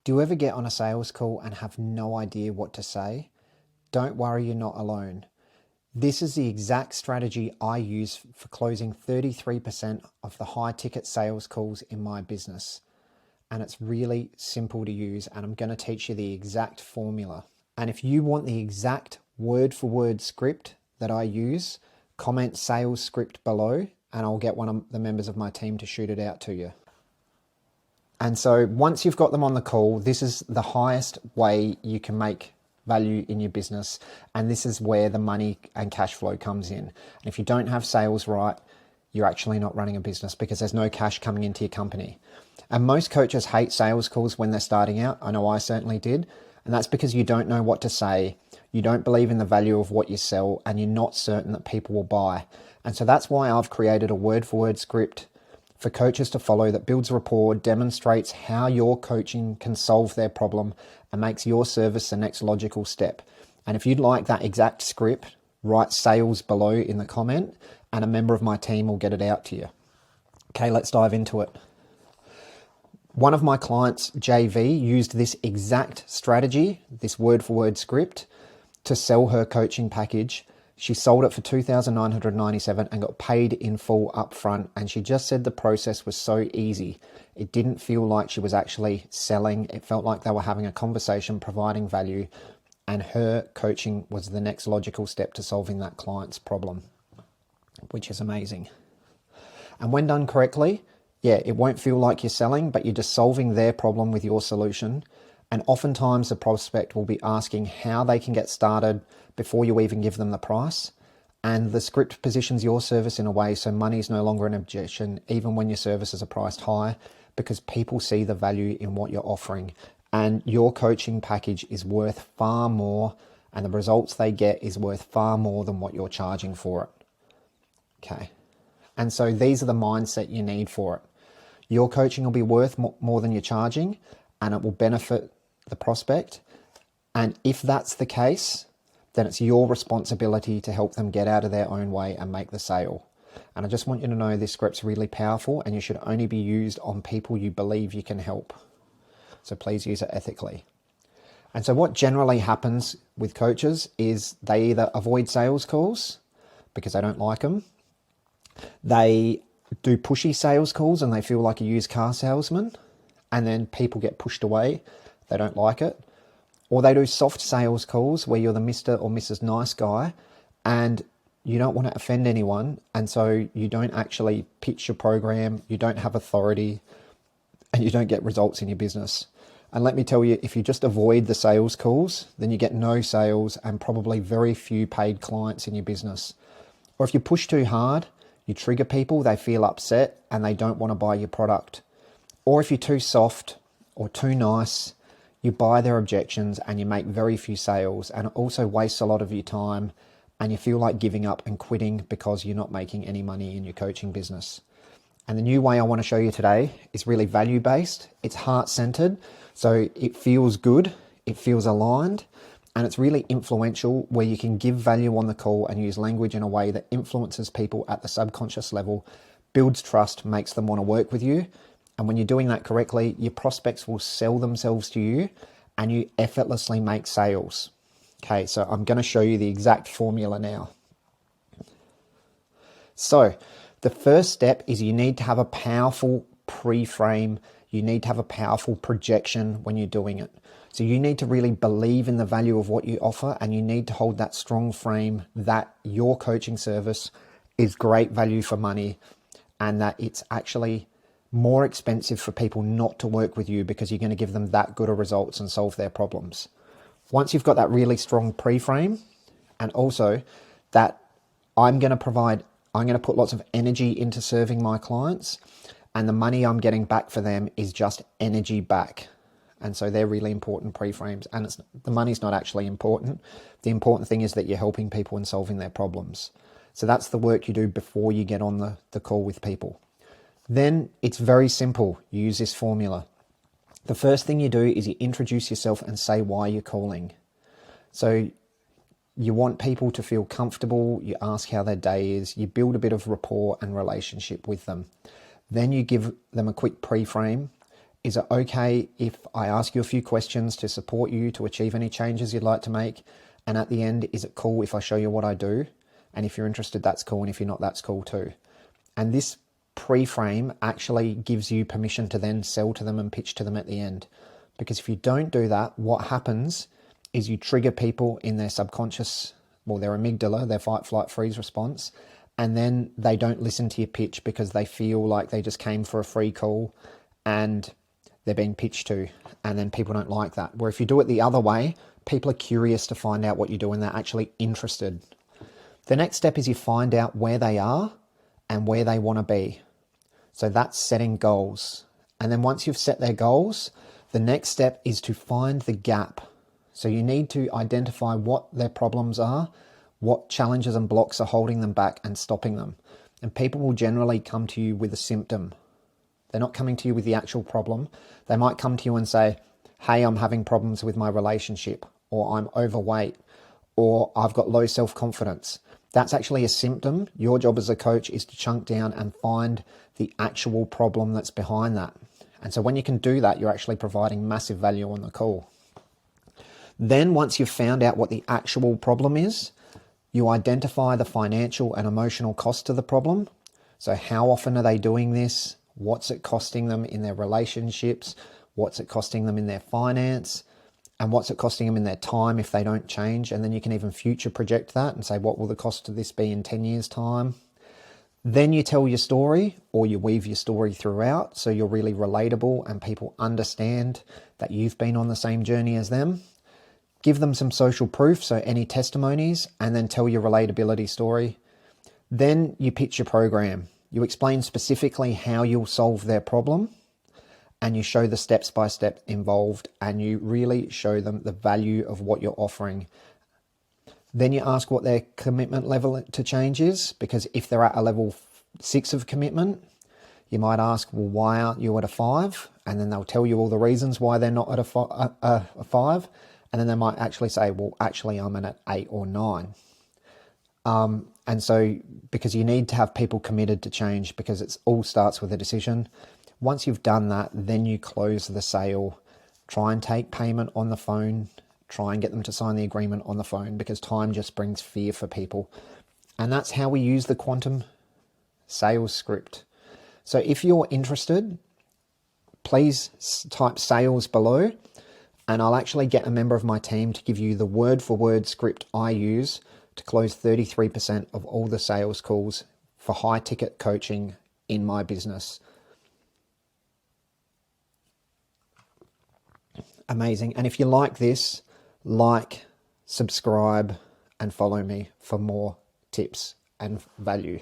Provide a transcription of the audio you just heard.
Do you ever get on a sales call and have no idea what to say? Don't worry, you're not alone. This is the exact strategy I use for closing 33% of the high ticket sales calls in my business. And it's really simple to use, and I'm going to teach you the exact formula. And if you want the exact word for word script that I use, comment sales script below and I'll get one of the members of my team to shoot it out to you. And so once you've got them on the call, this is the highest way you can make value in your business. And this is where the money and cash flow comes in. And if you don't have sales right, you're actually not running a business because there's no cash coming into your company. And most coaches hate sales calls when they're starting out. I know I certainly did. And that's because you don't know what to say. You don't believe in the value of what you sell, and you're not certain that people will buy. And so that's why I've created a word for word script for coaches to follow that builds rapport, demonstrates how your coaching can solve their problem, and makes your service the next logical step. And if you'd like that exact script, write sales below in the comment and a member of my team will get it out to you. Okay, let's dive into it. One of my clients, JV, used this exact strategy, this word for word script, to sell her coaching package. She sold it for $2,997 and got paid in full upfront. And she just said the process was so easy. It didn't feel like she was actually selling. It felt like they were having a conversation, providing value, and her coaching was the next logical step to solving that client's problem, which is amazing. And when done correctly, yeah, it won't feel like you're selling, but you're just solving their problem with your solution. And oftentimes the prospect will be asking how they can get started before you even give them the price. And the script positions your service in a way so money is no longer an objection, even when your services are priced high, because people see the value in what you're offering. And your coaching package is worth far more, and the results they get is worth far more than what you're charging for it. Okay. And so these are the mindset you need for it. Your coaching will be worth more than you're charging, and it will benefit the prospect. And if that's the case, then it's your responsibility to help them get out of their own way and make the sale. And I just want you to know this script's really powerful, and you should only be used on people you believe you can help. So please use it ethically. And so what generally happens with coaches is they either avoid sales calls because they don't like them. They do pushy sales calls and they feel like a used car salesman, and then people get pushed away. They don't like it. Or they do soft sales calls where you're the Mr. or Mrs. Nice Guy and you don't want to offend anyone, and so you don't actually pitch your program, you don't have authority, and you don't get results in your business. And let me tell you, if you just avoid the sales calls, then you get no sales and probably very few paid clients in your business. Or if you push too hard, you trigger people, they feel upset and they don't want to buy your product. Or if you're too soft or too nice, you buy their objections and you make very few sales, and it also wastes a lot of your time, and you feel like giving up and quitting because you're not making any money in your coaching business. And the new way I want to show you today is really value-based. It's heart-centered, so it feels good, it feels aligned, and it's really influential, where you can give value on the call and use language in a way that influences people at the subconscious level, builds trust, makes them want to work with you. And when you're doing that correctly, your prospects will sell themselves to you and you effortlessly make sales. Okay, so I'm going to show you the exact formula now. So the first step is you need to have a powerful pre-frame. You need to have a powerful projection when you're doing it. So you need to really believe in the value of what you offer, and you need to hold that strong frame that your coaching service is great value for money, and that it's actually more expensive for people not to work with you because you're going to give them that good of results and solve their problems. Once you've got that really strong pre-frame, and also that I'm going to put lots of energy into serving my clients, and the money I'm getting back for them is just energy back. And so they're really important pre-frames, and the money's not actually important. The important thing is that you're helping people and solving their problems. So that's the work you do before you get on the call with people. Then it's very simple. You use this formula. The first thing you do is you introduce yourself and say why you're calling. So you want people to feel comfortable. You ask how their day is. You build a bit of rapport and relationship with them. Then you give them a quick pre-frame is it okay if I ask you a few questions to support you to achieve any changes you'd like to make? And at the end, is it cool if I show you what I do? And if you're interested, that's cool. And if you're not, that's cool too. And this pre-frame actually gives you permission to then sell to them and pitch to them at the end. Because if you don't do that, what happens is you trigger people in their subconscious, well, their amygdala, their fight, flight, freeze response, and then they don't listen to your pitch because they feel like they just came for a free call and they're being pitched to, and then people don't like that. Where if you do it the other way, people are curious to find out what you do and they're actually interested. The next step is you find out where they are and where they want to be. So that's setting goals. And then once you've set their goals, the next step is to find the gap. So you need to identify what their problems are, what challenges and blocks are holding them back and stopping them. And people will generally come to you with a symptom. They're not coming to you with the actual problem. They might come to you and say, hey, I'm having problems with my relationship, or I'm overweight, or I've got low self-confidence. That's actually a symptom. Your job as a coach is to chunk down and find the actual problem that's behind that. And so when you can do that, you're actually providing massive value on the call. Then once you've found out what the actual problem is, you identify the financial and emotional cost to the problem. So how often are they doing this? What's it costing them in their relationships? What's it costing them in their finance? And what's it costing them in their time if they don't change? And then you can even future project that and say, what will the cost of this be in 10 years' time? Then you tell your story, or you weave your story throughout so you're really relatable and people understand that you've been on the same journey as them. Give them some social proof, so any testimonies, and then tell your relatability story. Then you pitch your program. You explain specifically how you'll solve their problem, and you show the steps-by-step involved, and you really show them the value of what you're offering. Then you ask what their commitment level to change is, because if they're at a level 6 of commitment, you might ask, well, why aren't you at a 5? And then they'll tell you all the reasons why they're not at a 5. And then they might actually say, well, actually, I'm at an 8 or 9. And so, because you need to have people committed to change, because it all starts with a decision. Once you've done that, then you close the sale. Try and take payment on the phone. Try and get them to sign the agreement on the phone, because time just brings fear for people. And that's how we use the quantum sales script. So if you're interested, please type sales below, and I'll actually get a member of my team to give you the word-for-word script I use to close 33% of all the sales calls for high-ticket coaching in my business. Amazing. And if you like this, like, subscribe, and follow me for more tips and value.